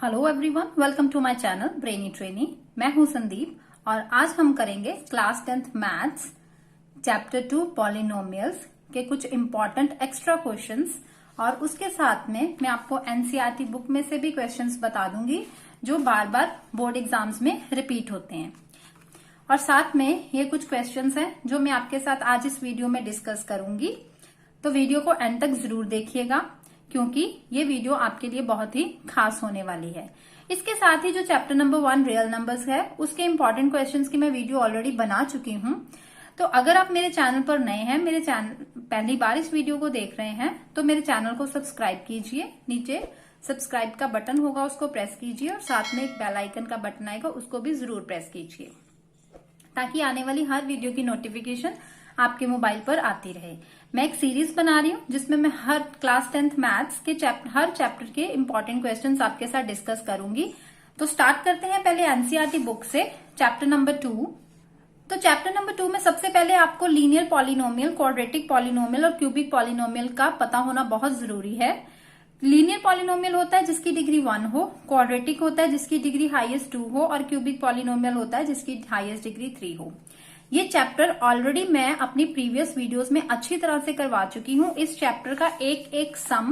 Hello everyone, welcome to my channel Brainy Trainee. मैं हूं संदीप और आज हम करेंगे class 10th maths chapter 2 polynomials के कुछ इंपॉर्टेंट एक्स्ट्रा क्वेश्चंस और उसके साथ में मैं आपको एनसीईआरटी बुक में से भी क्वेश्चंस बता दूंगी जो बार बार बोर्ड एग्जाम्स में रिपीट होते हैं। और साथ में ये कुछ क्वेश्चंस हैं जो मैं आपके साथ आज इस वीडियो में डिस्कस करूंगी, तो वीडियो को एंड तक जरूर देखिएगा क्योंकि ये वीडियो आपके लिए बहुत ही खास होने वाली है। इसके साथ ही जो चैप्टर नंबर 1 रियल नंबर्स है उसके इंपॉर्टेंट क्वेश्चंस की मैं वीडियो ऑलरेडी बना चुकी हूं। तो अगर आप मेरे चैनल पर नए हैं, मेरे चैनल पहली बार इस वीडियो को देख रहे हैं, तो मेरे चैनल को सब्सक्राइब कीजिए। नीचे सब्सक्राइब का बटन होगा, उसको प्रेस कीजिए और साथ में एक बेल आइकन का बटन आएगा, उसको भी जरूर प्रेस कीजिए ताकि आने वाली हर वीडियो की नोटिफिकेशन आपके मोबाइल पर आती रहे। मैं एक सीरीज बना रही हूँ जिसमें मैं हर क्लास 10th मैथ्स के हर चैप्टर के इंपॉर्टेंट क्वेश्चंस आपके साथ डिस्कस करूंगी। तो स्टार्ट करते हैं पहले एनसीईआरटी बुक से चैप्टर नंबर 2। तो चैप्टर नंबर 2 में सबसे पहले आपको लीनियर पॉलिनोमियल, क्वाड्रेटिक पॉलिनोमियल और क्यूबिक पॉलिनोमियल का पता होना बहुत जरूरी है। लीनियर पॉलिनोमियल होता है जिसकी डिग्री 1 हो, क्वाड्रेटिक होता है जिसकी डिग्री हाईएस्ट 2 हो और क्यूबिक पॉलिनोमियल होता है जिसकी हाईएस्ट डिग्री 3 हो। ये चैप्टर ऑलरेडी मैं अपनी प्रीवियस वीडियोस में अच्छी तरह से करवा चुकी हूँ। इस चैप्टर का एक एक सम,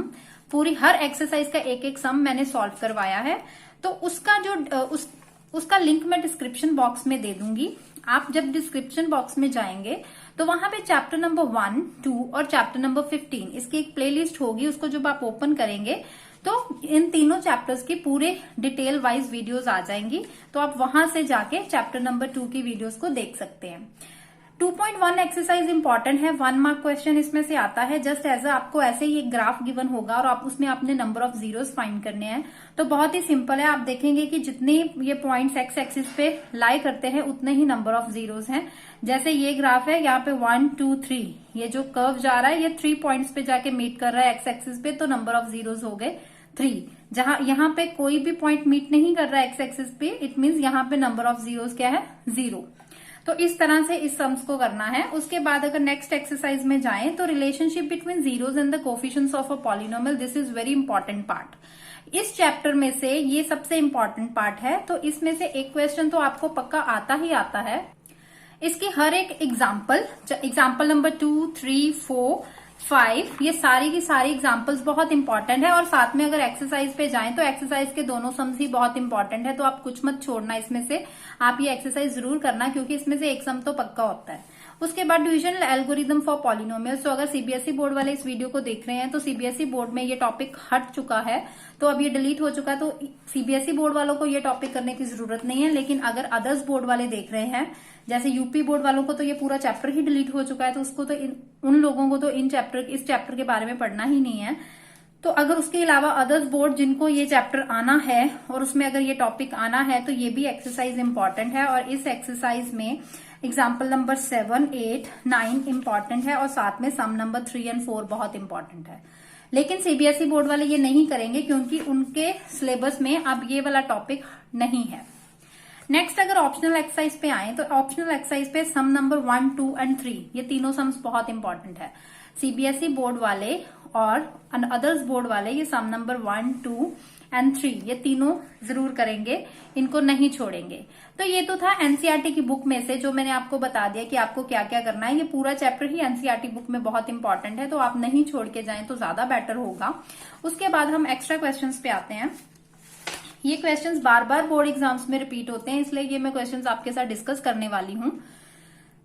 पूरी हर एक्सरसाइज का एक एक सम मैंने सॉल्व करवाया है। तो उसका उसका लिंक मैं डिस्क्रिप्शन बॉक्स में दे दूंगी। आप जब डिस्क्रिप्शन बॉक्स में जाएंगे तो वहां पे चैप्टर नंबर 1, 2 और चैप्टर नंबर 15 इसकी एक प्लेलिस्ट होगी। उसको जब आप ओपन करेंगे तो इन तीनों चैप्टर्स की पूरे डिटेल वाइज वीडियोस आ जाएंगी, तो आप वहां से जाके चैप्टर नंबर 2 की वीडियोस को देख सकते हैं। 2.1 एक्सरसाइज इंपॉर्टेंट है, 1 मार्क क्वेश्चन इसमें से आता है। जस्ट एज आपको ऐसे ही एक ग्राफ गिवन होगा और आप उसमें अपने नंबर ऑफ जीरोस फाइंड करने हैं। तो बहुत ही सिंपल है, आप देखेंगे कि जितने ये पॉइंट्स एक्स एक्सिस पे लाई करते हैं उतने ही नंबर ऑफ जीरोस हैं। जैसे ये ग्राफ है, यहाँ पे 1, 2, 3 ये जो कर्व जा रहा है ये 3 पॉइंट्स पे जाके मीट कर रहा है एक्स एक्सिस पे, तो नंबर ऑफ जीरोस हो गए 3। जहां यहाँ पे कोई भी पॉइंट मीट नहीं कर रहा है एक्स एक्सिस पे, इट मीन्स यहाँ पे नंबर ऑफ जीरोस क्या है, 0। तो इस तरह से इस सम्स को करना है। उसके बाद अगर नेक्स्ट एक्सरसाइज में जाएं तो relationship between zeros and the coefficients of a polynomial, this is very important part. इस चैप्टर में से ये सबसे इंपॉर्टेंट पार्ट है। तो इसमें से एक क्वेश्चन तो आपको पक्का आता ही आता है। इसकी हर एक एग्जाम्पल नंबर 2, 3, 4, 5 ये सारी की सारी एग्जाम्पल्स बहुत इंपॉर्टेंट है। और साथ में अगर एक्सरसाइज पे जाएं तो एक्सरसाइज के दोनों सम्स ही बहुत इंपॉर्टेंट है। तो आप कुछ मत छोड़ना इसमें से, आप ये एक्सरसाइज जरूर करना क्योंकि इसमें से एक सम तो पक्का होता है। उसके बाद डिविजनल एल्गोरिथम फॉर पॉलिनोमियल्स। तो अगर सीबीएसई बोर्ड वाले इस वीडियो को देख रहे हैं तो सीबीएसई बोर्ड में ये टॉपिक हट चुका है, तो अब ये डिलीट हो चुका है। तो सीबीएसई बोर्ड वालों को ये टॉपिक करने की जरूरत नहीं है। लेकिन अगर अदर्स बोर्ड वाले देख रहे हैं, जैसे यूपी बोर्ड वालों को तो ये पूरा चैप्टर ही डिलीट हो चुका है, तो उसको तो उन लोगों को तो इस चैप्टर के बारे में पढ़ना ही नहीं है। तो अगर उसके अलावा अदर्स बोर्ड जिनको ये चैप्टर आना है और उसमें अगर ये टॉपिक आना है तो ये भी एक्सरसाइज इंपॉर्टेंट है। और इस एक्सरसाइज में एग्जाम्पल नंबर 7, 8, 9 इंपॉर्टेंट है और साथ में सम नंबर 3 और 4 बहुत इंपॉर्टेंट है। लेकिन सीबीएसई बोर्ड वाले ये नहीं करेंगे क्योंकि उनके सिलेबस में अब ये वाला टॉपिक नहीं है। नेक्स्ट अगर ऑप्शनल एक्सरसाइज पे आए तो ऑप्शनल एक्सरसाइज पे सम नंबर 1, 2 एंड 3 ये तीनों सम्स बहुत इंपॉर्टेंट है। सीबीएसई बोर्ड वाले और अदर्स बोर्ड वाले ये सम नंबर 1, 2 एंड 3 ये तीनों जरूर करेंगे, इनको नहीं छोड़ेंगे। तो ये तो था एनसीईआरटी की बुक में से जो मैंने आपको बता दिया कि आपको क्या क्या करना है। ये पूरा चैप्टर ही एनसीईआरटी बुक में बहुत इंपॉर्टेंट है, तो आप नहीं छोड़ के जाएं तो ज्यादा बेटर होगा। उसके बाद हम एक्स्ट्रा क्वेश्चंस पे आते हैं। ये क्वेश्चंस बार बार बोर्ड एग्जाम्स में रिपीट होते हैं, इसलिए ये मैं क्वेश्चंस आपके साथ डिस्कस करने वाली हूँ।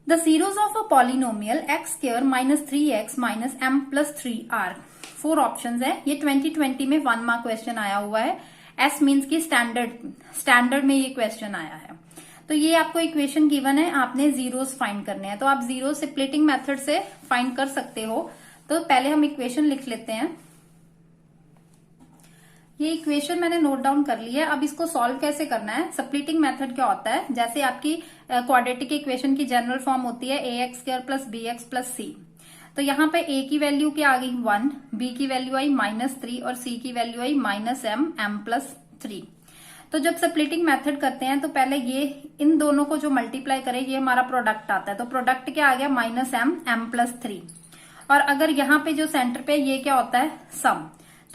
The series of a polynomial x square minus 3x minus m plus 3 are. 4 options है। ये 2020 में 1 मार्क क्वेश्चन आया हुआ है। एस मीन्स की स्टैंडर्ड में ये क्वेश्चन आया है। तो ये आपको इक्वेशन गिवन है, आपने जीरोस फाइंड करने हैं। तो आप जीरो स्प्लिटिंग मेथड से फाइंड कर सकते हो। तो पहले हम इक्वेशन लिख लेते हैं। ये इक्वेशन मैंने नोट डाउन कर ली है। अब इसको सॉल्व कैसे करना है, स्प्लिटिंग मेथड क्या होता है, जैसे आपकी क्वाड्रेटिक इक्वेशन की जनरल फॉर्म होती है ax square plus bx plus c। तो यहाँ पे a की वैल्यू क्या आ गई 1, b की वैल्यू आई -3 और c की वैल्यू आई -m प्लस 3। तो जब स्प्लिटिंग मेथड करते हैं तो पहले ये इन दोनों को जो मल्टीप्लाई करे ये हमारा प्रोडक्ट आता है। तो प्रोडक्ट क्या आ गया -m प्लस 3। और अगर यहाँ पे जो सेंटर पे ये क्या होता है सम,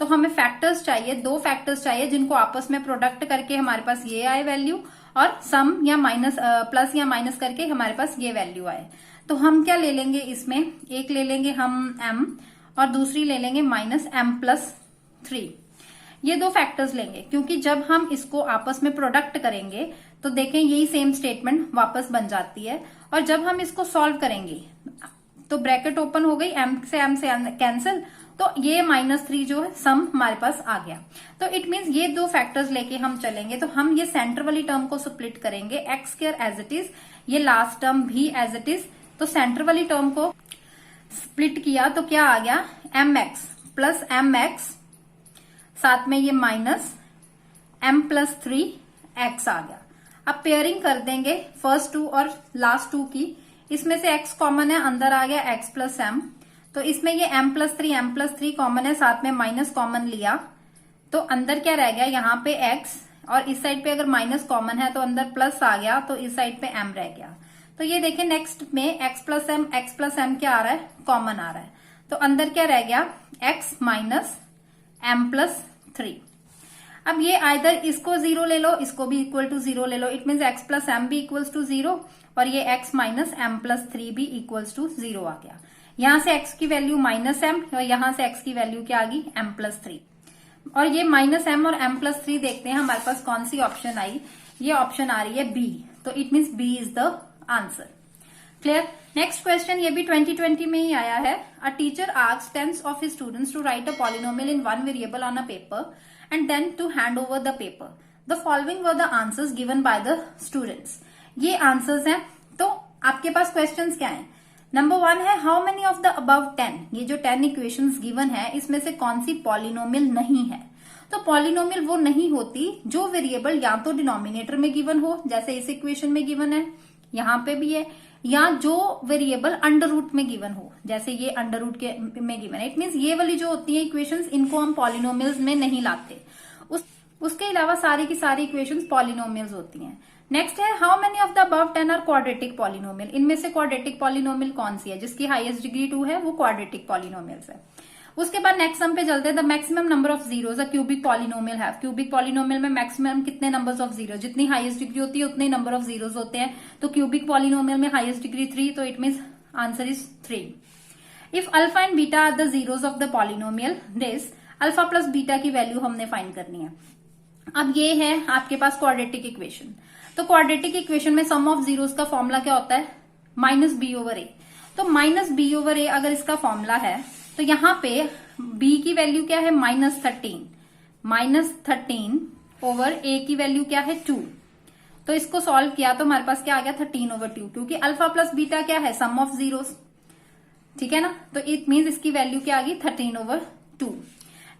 तो हमें फैक्टर्स चाहिए, 2 फैक्टर्स चाहिए जिनको आपस में प्रोडक्ट करके हमारे पास ये आए वैल्यू, और सम या माइनस प्लस या माइनस करके हमारे पास ये वैल्यू आए। तो हम क्या ले लेंगे इसमें, एक ले लेंगे हम m और दूसरी ले लेंगे -m+3। ये 2 फैक्टर्स लेंगे, क्योंकि जब हम इसको आपस में प्रोडक्ट करेंगे तो देखें यही सेम स्टेटमेंट वापस बन जाती है। और जब हम इसको सॉल्व करेंगे तो ब्रैकेट ओपन हो गई, m से कैंसिल, तो ये -3 जो है सम हमारे पास आ गया। तो इट मीन्स ये 2 फैक्टर्स लेके हम चलेंगे। तो हम ये सेंटर वाली टर्म को स्प्लिट करेंगे, x² एज इट इज, ये लास्ट टर्म भी एज इट इज। तो सेंटर वाली टर्म को स्प्लिट किया तो क्या आ गया, mx प्लस mx, साथ में ये -m+3x आ गया। अब पेयरिंग कर देंगे फर्स्ट 2 और लास्ट 2 की, इसमें से x कॉमन है, अंदर आ गया x प्लस m, तो इसमें ये m+3 कॉमन है, साथ में माइनस कॉमन लिया तो अंदर क्या रह गया, यहाँ पे x, और इस साइड पे अगर माइनस कॉमन है तो अंदर प्लस आ गया, तो इस साइड पे m रह गया। तो ये देखें नेक्स्ट में x प्लस m क्या आ रहा है, कॉमन आ रहा है, तो अंदर क्या रह गया, x माइनस m+3। अब ये आइदर इसको 0 ले लो, इसको भी इक्वल टू 0 ले लो, it means x plus m भी इक्वल्स टू 0 और ये x माइनस m+3 भी इक्वल्स टू 0 आ गया। यहां से x की वैल्यू -m और यहां से x की वैल्यू क्या आ गई, m+3। और ये -m और m+3 देखते हैं हमारे पास कौन सी ऑप्शन आई, ये ऑप्शन आ रही है B, तो it means B is the answer. Clear. Next question ये भी 2020 में ही आया है। A teacher asks 10 of his students to write a polynomial in 1 variable on a paper and then to hand over the paper. The following were the answers given by the students. ये answers हैं। तो आपके पास questions क्या हैं, number 1 है how many of the above 10, ये जो 10 equations given है इसमें से कौन सी पॉलिनोमियल नहीं है। तो पॉलिनोमियल वो नहीं होती जो वेरिएबल या तो डिनोमिनेटर में गिवन हो, जैसे इस इक्वेशन में गिवन है, यहाँ पे भी है, या जो वेरिएबल अंडर रूट में गिवन हो, जैसे ये अंडर रूट के में गिवन है। इट मीन्स ये वाली जो होती है इक्वेशंस, इनको हम पॉलिनोमियल्स में नहीं लाते। उसके अलावा सारी की सारी इक्वेशंस पॉलिनोमियल्स होती हैं। नेक्स्ट है how many of the above 10 are quadratic polynomial, इनमें से क्वाड्रेटिक पॉलिनोमियल कौन सी है, जिसकी हाईएस्ट डिग्री 2 है वो क्वाड्रेटिक पॉलिनोमियल्स है। उसके बाद नेक्स्ट सम पे चलते हैं। The maximum number of zeros a cubic polynomial है, क्यूबिक पॉलिनोमियल में मैक्सिमम कितने नंबर्स ऑफ जीरो, जितनी हाईएस्ट डिग्री होती है उतने नंबर ऑफ जीरोस होते हैं। तो क्यूबिक पॉलिनोमियल में हाईएस्ट डिग्री 3, तो it means answer is 3। If alpha and beta are the zeros of the polynomial this, alpha plus beta की वैल्यू हमने फाइंड करनी है। अब ये है आपके पास क्वाड्रेटिक इक्वेशन। तो क्वाड्रेटिक इक्वेशन में सम ऑफ जीरोस का फॉर्मूला क्या होता है, -b/a। तो -b/a अगर इसका फॉर्मूला है तो यहाँ पे b की वैल्यू क्या है, -13 ओवर a की वैल्यू क्या है 2। तो इसको सॉल्व किया तो हमारे पास क्या आ गया 13/2, क्योंकि अल्फा प्लस बीटा क्या है, सम ऑफ जीरोस, ठीक है ना। तो इट मीन्स इसकी वैल्यू क्या आ गई 13/2।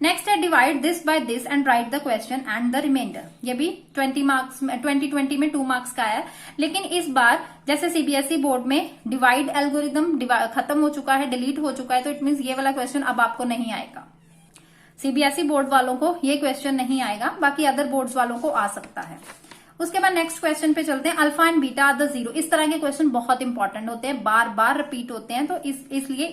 नेक्स्ट है divide this by this and write the question and the remainder. ये भी 2020 में 2 मार्क्स का है, लेकिन इस बार जैसे सीबीएसई बोर्ड में डिवाइड एल्गोरिदम खत्म हो चुका है, डिलीट हो चुका है, तो इट मीन्स ये वाला क्वेश्चन अब आपको नहीं आएगा। सीबीएसई बोर्ड वालों को ये क्वेश्चन नहीं आएगा, बाकी अदर बोर्ड्स वालों को आ सकता है। उसके बाद नेक्स्ट क्वेश्चन पे चलते हैं। Alpha and beta are the zero. इस तरह के क्वेश्चन बहुत इंपॉर्टेंट होते हैं, बार बार रिपीट होते हैं, तो इसलिए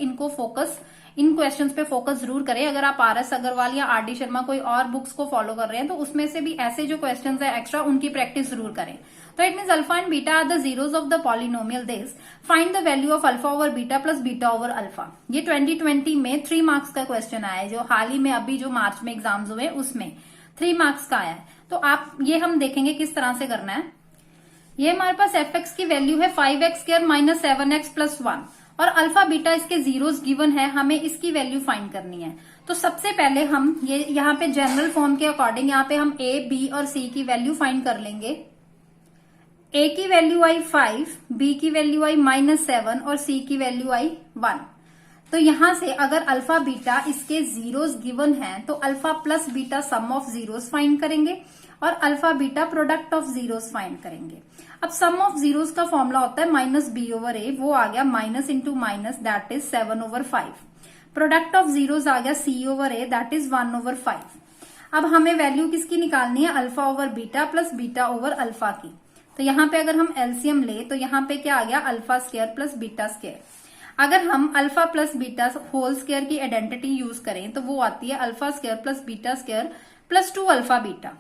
इन क्वेश्चंस पे फोकस जरूर करें। अगर आप आरएस अग्रवाल या आरडी शर्मा कोई और बुक्स को फॉलो कर रहे हैं तो उसमें से भी ऐसे जो क्वेश्चंस है एक्स्ट्रा, उनकी प्रैक्टिस जरूर करें। तो it means alpha and beta are the zeros of the polynomial this, find the value of alpha over beta plus beta over alpha. ये 2020 में 3 मार्क्स का क्वेश्चन आया है, जो हाल ही में अभी जो मार्च में एग्जाम्स हुए उसमें 3 मार्क्स का आया है। तो आप ये हम देखेंगे किस तरह से करना है। ये हमारे पास fx की वैल्यू है 5x² माइनस 7x प्लस 1 और अल्फा बीटा इसके जीरोस गिवन है, हमें इसकी वैल्यू फाइंड करनी है। तो सबसे पहले हम ये यहाँ पे जनरल फॉर्म के अकॉर्डिंग यहाँ पे हम a, b और c की वैल्यू फाइंड कर लेंगे। a की वैल्यू आई 5, b की वैल्यू आई -7 और c की वैल्यू आई 1। तो यहां से अगर अल्फा बीटा इसके जीरोस गिवन है तो alpha plus beta sum of zeros find करेंगे और alpha beta product of zeros find करेंगे। अब सम ऑफ जीरोस का फॉर्मूला होता है -b/a, वो आ गया minus into minus, that is 7/5। Product of zeros आ गया c/a, दैट इज 1/5। अब हमें वैल्यू किसकी निकालनी है, alpha over beta plus beta over alpha की। तो यहाँ पे अगर हम एलसीएम ले तो यहाँ पे क्या आ गया, alpha square plus beta square. अगर हम alpha plus beta whole square की आइडेंटिटी यूज करें तो वो आती है alpha square plus beta square plus 2 alpha beta.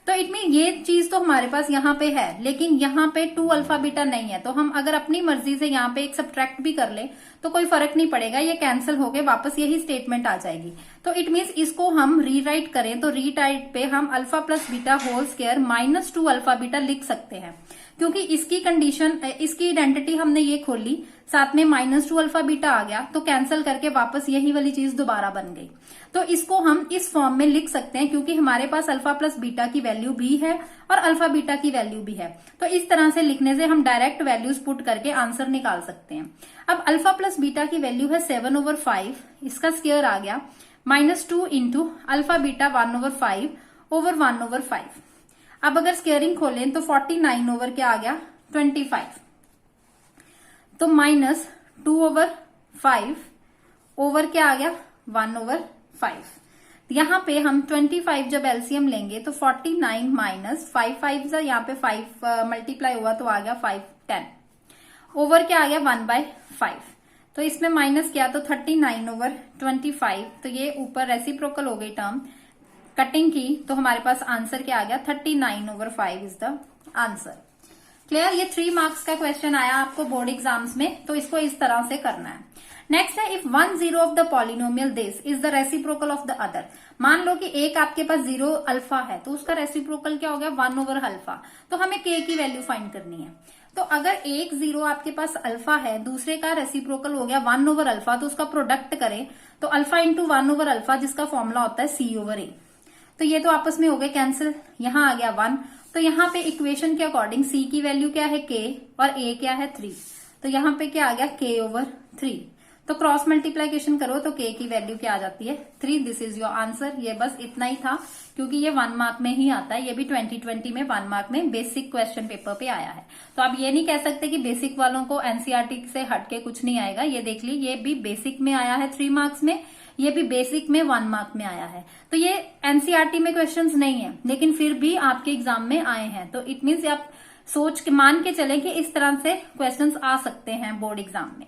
तो इट मीन ये चीज तो हमारे पास यहाँ पे है, लेकिन यहाँ पे 2 अल्फा बीटा नहीं है। तो हम अगर अपनी मर्जी से यहाँ पे एक सब्ट्रैक्ट भी कर ले तो कोई फर्क नहीं पड़ेगा, ये कैंसिल होके वापस यही स्टेटमेंट आ जाएगी। तो इट मीन्स इसको हम रीराइट करें तो रीराइट पे हम alpha plus beta whole square minus 2 alpha beta लिख सकते हैं, क्योंकि इसकी कंडीशन, इसकी आइडेंटिटी हमने ये खोली, साथ में माइनस 2 अल्फा बीटा आ गया, तो कैंसिल करके वापस यही वाली चीज दोबारा बन गई। तो इसको हम इस फॉर्म में लिख सकते हैं, क्योंकि हमारे पास अल्फा प्लस बीटा की वैल्यू भी है और अल्फा बीटा की वैल्यू भी है। तो इस तरह से लिखने से हम डायरेक्ट वैल्यूज पुट करके आंसर निकाल सकते हैं। अब अल्फा प्लस बीटा की वैल्यू है 7/5, इसका स्क्वायर आ गया -2 इंटू अल्फा बीटा 1/5 ओवर 1/5। अब अगर स्क्वेयरिंग खोलें तो 49 ओवर क्या आ गया 25, तो -2/5 ओवर क्या आ गया 1/5। यहाँ पे हम 25 जब एलसीएम लेंगे तो 49 माइनस 5 यहाँ पे 5 मल्टीप्लाई हुआ तो आ गया 5 10 ओवर क्या आ गया 1/5। तो इसमें माइनस किया तो 39/25, तो ये ऊपर रेसिप्रोकल हो गई टर्म, कटिंग की तो हमारे पास आंसर क्या आ गया 39/5 इज द आंसर। क्लियर? ये 3 मार्क्स का क्वेश्चन आया आपको बोर्ड एग्जाम्स में, तो इसको इस तरह से करना है। नेक्स्ट है, if 1 0 of the polynomial this is the reciprocal of the other. मान लो कि एक आपके पास 0 अल्फा है, तो उसका रेसिप्रोकल क्या हो गया 1/अल्फा। तो हमें k की वैल्यू फाइंड करनी है। तो अगर एक 0 आपके पास अल्फा है, दूसरे का रेसिप्रोकल हो गया 1/अल्फा, तो उसका प्रोडक्ट करें तो अल्फा इंटू 1/अल्फा, जिसका फॉर्मूला होता है c/a। तो ये तो आपस में हो गए कैंसिल, यहाँ आ गया 1। तो यहाँ पे इक्वेशन के अकॉर्डिंग c की वैल्यू क्या है k और a क्या है 3, तो यहाँ पे क्या आ गया k/3। तो क्रॉस मल्टीप्लीकेशन करो तो k की वैल्यू क्या आ जाती है 3। This is your answer. ये बस इतना ही था, क्योंकि ये 1 मार्क में ही आता है। ये भी 2020 में 1 मार्क में बेसिक क्वेश्चन पेपर पे आया है। तो आप ये नहीं कह सकते कि बेसिक वालों को एनसीईआरटी से हटके कुछ नहीं आएगा। ये देख ली, ये भी बेसिक में आया है 3 मार्क्स में, ये भी बेसिक में 1 मार्क में आया है। तो ये एनसीईआरटी में क्वेश्चंस नहीं है, लेकिन फिर भी आपके एग्जाम में आए हैं। तो इट मीन्स आप सोच के मान के चले कि इस तरह से क्वेश्चंस आ सकते हैं बोर्ड एग्जाम में।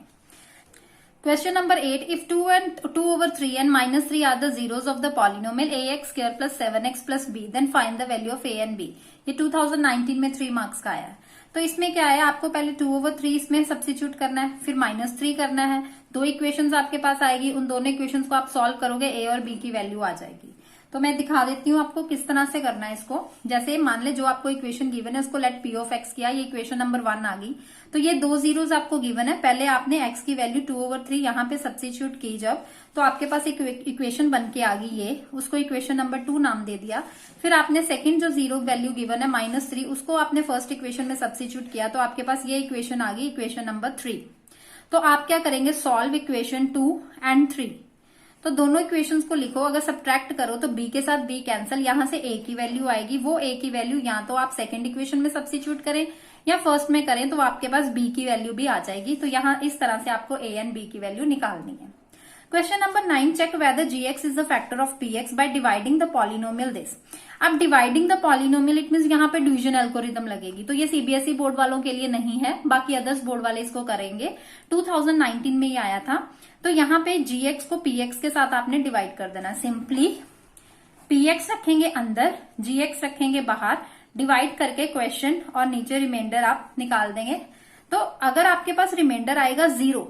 Question number 8. If 2/3 and -3 are the zeros of the polynomial ax square plus 7x plus b, then find the value of a and b. ये 2019 में 3 मार्क्स का आया है। तो इसमें क्या है, आपको पहले 2/3 इसमें सब्स्टिट्यूट करना है, फिर -3 करना है। 2 इक्वेशंस आपके पास आएगी, उन दोनों इक्वेशंस को आप सॉल्व करोगे, a और b की वैल्यू आ जाएगी। तो मैं दिखा देती हूँ आपको किस तरह से करना है इसको। जैसे मान ले जो आपको इक्वेशन गिवन है उसको लेट p ऑफ x किया, ये इक्वेशन नंबर 1 आ गई। तो ये 2 जीरोस आपको गिवन है, पहले आपने x की वैल्यू 2/3 यहाँ पे सब्स्टिट्यूट की जब, तो आपके पास एक इक्वेशन बन के आ गई ये, उसको इक्वेशन नंबर 2 नाम दे दिया। फिर आपने सेकंड जो जीरो वैल्यू गिवन है -3, उसको आपने फर्स्ट इक्वेशन में सब्स्टिट्यूट किया, तो आपके पास ये इक्वेशन आ गई, इक्वेशन नंबर 3। तो आप क्या करेंगे, सॉल्व इक्वेशन 2 एंड 3। तो दोनों इक्वेशंस को लिखो, अगर सब्ट्रैक्ट करो तो b के साथ b कैंसिल, यहां से a की वैल्यू आएगी। वो a की वैल्यू या तो आप सेकंड इक्वेशन में सब्स्टिट्यूट करें या फर्स्ट में करें, तो आपके पास b की वैल्यू भी आ जाएगी। तो यहाँ इस तरह से आपको a एंड b की वैल्यू निकालनी है। Question number 9, check whether gx is the factor of px by dividing the polynomial this. अब dividing the polynomial it means यहाँ पे डिवीजन एल्गोरिथम लगेगी। तो ये सीबीएसई बोर्ड वालों के लिए नहीं है, बाकी अदर्स बोर्ड वाले इसको करेंगे। 2019 में ये आया था। तो यहाँ पे gx को px के साथ आपने डिवाइड कर देना। सिंपली px रखेंगे अंदर, gx रखेंगे बाहर, डिवाइड करके क्वेश्चन और नीचे रिमाइंडर आप निकाल देंगे। तो अगर आपके पास रिमाइंडर आएगा 0,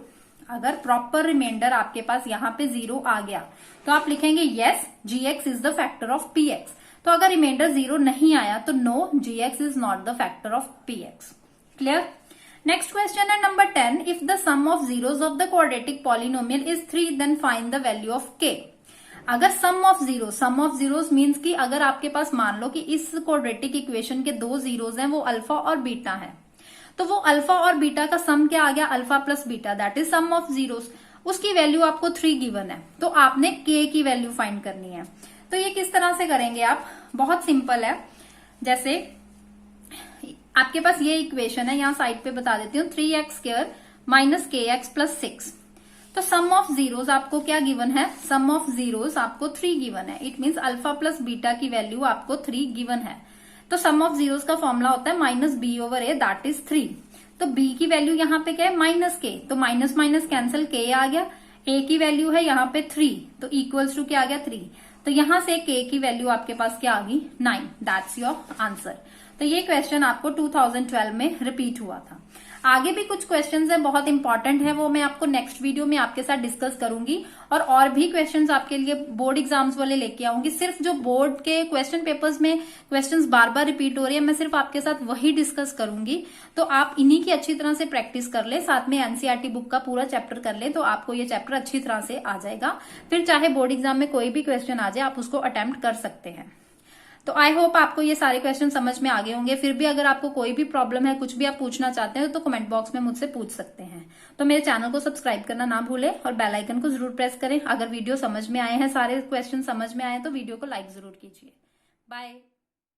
अगर प्रॉपर रिमाइंडर आपके पास यहाँ पे 0 आ गया, तो आप लिखेंगे yes gx is the factor of px। तो अगर रिमाइंडर 0 नहीं आया तो no, gx is not the factor of px। Clear? Next question है number 10, if the sum of zeros of the quadratic polynomial is 3, then find the value of k। अगर सम of zeros means कि अगर आपके पास मान लो कि इस quadratic equation के 2 zeros हैं, वो अल्फा और बीटा है, तो वो अल्फा और बीटा का सम क्या आ गया, alpha plus beta, that is sum of zeros. उसकी वैल्यू आपको 3 गिवन है, तो आपने k की वैल्यू फाइंड करनी है। तो ये किस तरह से करेंगे आप, बहुत सिंपल है। जैसे आपके पास ये इक्वेशन है, यहाँ साइड पे बता देती हूँ, 3x² माइनस kx प्लस 6। तो सम ऑफ जीरोस आपको क्या गिवन है, सम ऑफ जीरोस आपको 3 गिवन है। It means alpha plus beta की वैल्यू आपको 3 गिवन है। तो सम ऑफ जीरोस का फॉर्मूला होता है -b/a, दैट इज 3। तो b की वैल्यू यहाँ पे क्या है माइनस के, तो माइनस माइनस कैंसिल k आ गया। a की वैल्यू है यहाँ पे 3, तो इक्वल्स टू क्या आ गया 3। तो यहां से k की वैल्यू आपके पास क्या आ गई 9। That's your answer. तो ये क्वेश्चन आपको 2012 में रिपीट हुआ था। आगे भी कुछ क्वेश्चंस है बहुत इंपॉर्टेंट है, वो मैं आपको नेक्स्ट वीडियो में आपके साथ डिस्कस करूंगी और भी क्वेश्चंस आपके लिए बोर्ड एग्जाम्स वाले लेके आऊंगी। सिर्फ जो बोर्ड के क्वेश्चन पेपर्स में क्वेश्चंस बार बार रिपीट हो रही है, मैं सिर्फ आपके साथ वही डिस्कस करूंगी। तो आप इन्हीं की अच्छी तरह से प्रैक्टिस कर ले, साथ में एनसीईआरटी बुक का पूरा चैप्टर कर ले, तो आपको ये चैप्टर अच्छी तरह से आ जाएगा। फिर चाहे बोर्ड एग्जाम में कोई भी क्वेश्चन आ जाए, आप उसको अटेम्प्ट कर सकते हैं। तो आई होप आपको ये सारे क्वेश्चन समझ में आ गए होंगे। फिर भी अगर आपको कोई भी प्रॉब्लम है, कुछ भी आप पूछना चाहते हैं, तो कमेंट बॉक्स में मुझसे पूछ सकते हैं। तो मेरे चैनल को सब्सक्राइब करना ना भूलें और बेल आइकन को जरूर प्रेस करें। अगर वीडियो समझ में आए हैं, सारे क्वेश्चन समझ में आए हैं, तो वीडियो को लाइक जरूर कीजिए। बाय।